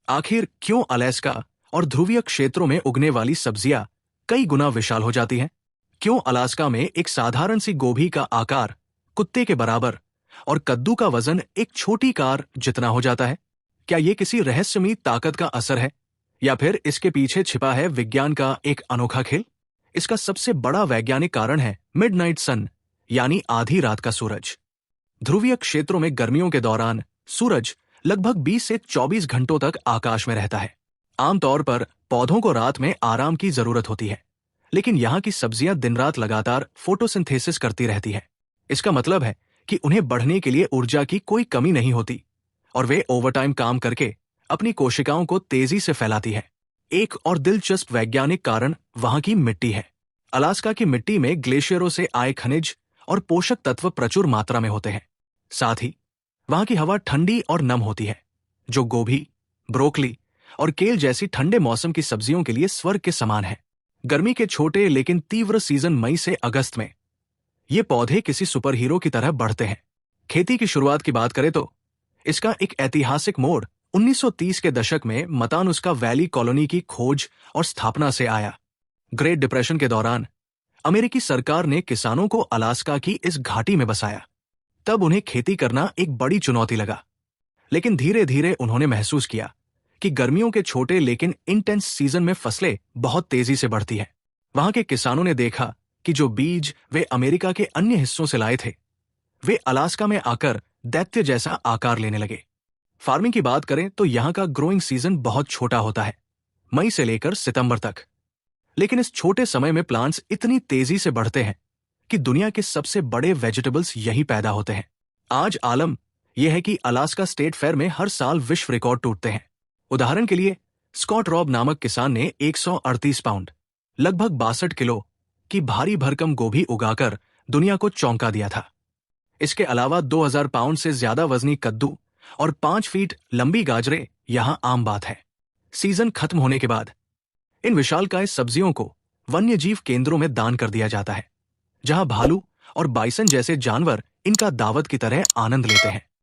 आखिर क्यों अलास्का और ध्रुवीय क्षेत्रों में उगने वाली सब्जियां कई गुना विशाल हो जाती हैं? क्यों अलास्का में एक साधारण सी गोभी का आकार कुत्ते के बराबर और कद्दू का वजन एक छोटी कार जितना हो जाता है? क्या ये किसी रहस्यमयी ताकत का असर है या फिर इसके पीछे छिपा है विज्ञान का एक अनोखा खेल? इसका सबसे बड़ा वैज्ञानिक कारण है मिडनाइट सन, यानी आधी रात का सूरज। ध्रुवीय क्षेत्रों में गर्मियों के दौरान सूरज लगभग 20 से 24 घंटों तक आकाश में रहता है। आमतौर पर पौधों को रात में आराम की जरूरत होती है, लेकिन यहाँ की सब्जियां दिन रात लगातार फोटोसिंथेसिस करती रहती है। इसका मतलब है कि उन्हें बढ़ने के लिए ऊर्जा की कोई कमी नहीं होती और वे ओवरटाइम काम करके अपनी कोशिकाओं को तेजी से फैलाती है। एक और दिलचस्प वैज्ञानिक कारण वहां की मिट्टी है। अलास्का की मिट्टी में ग्लेशियरों से आए खनिज और पोषक तत्व प्रचुर मात्रा में होते हैं। साथ ही वहां की हवा ठंडी और नम होती है, जो गोभी, ब्रोकली और केल जैसी ठंडे मौसम की सब्जियों के लिए स्वर्ग के समान है। गर्मी के छोटे लेकिन तीव्र सीजन मई से अगस्त में ये पौधे किसी सुपर हीरो की तरह बढ़ते हैं। खेती की शुरुआत की बात करें तो इसका एक ऐतिहासिक मोड़ 1930 के दशक में मतानुस्का वैली कॉलोनी की खोज और स्थापना से आया। ग्रेट डिप्रेशन के दौरान अमेरिकी सरकार ने किसानों को अलास्का की इस घाटी में बसाया। तब उन्हें खेती करना एक बड़ी चुनौती लगा, लेकिन धीरे धीरे उन्होंने महसूस किया कि गर्मियों के छोटे लेकिन इंटेंस सीजन में फसलें बहुत तेजी से बढ़ती हैं। वहां के किसानों ने देखा कि जो बीज वे अमेरिका के अन्य हिस्सों से लाए थे, वे अलास्का में आकर दैत्य जैसा आकार लेने लगे। फार्मिंग की बात करें तो यहाँ का ग्रोइंग सीजन बहुत छोटा होता है, मई से लेकर सितंबर तक। लेकिन इस छोटे समय में प्लांट्स इतनी तेजी से बढ़ते हैं कि दुनिया के सबसे बड़े वेजिटेबल्स यही पैदा होते हैं। आज आलम यह है कि अलास्का स्टेट फेयर में हर साल विश्व रिकॉर्ड टूटते हैं। उदाहरण के लिए स्कॉट रॉब नामक किसान ने 138 पाउंड लगभग 62 किलो की भारी भरकम गोभी उगाकर दुनिया को चौंका दिया था। इसके अलावा 2000 पाउंड से ज्यादा वजनी कद्दू और 5 फीट लंबी गाजरें यहां आम बात है। सीजन खत्म होने के बाद इन विशालकाय सब्जियों को वन्य जीव केंद्रों में दान कर दिया जाता है, जहां भालू और बाइसन जैसे जानवर इनका दावत की तरह आनंद लेते हैं।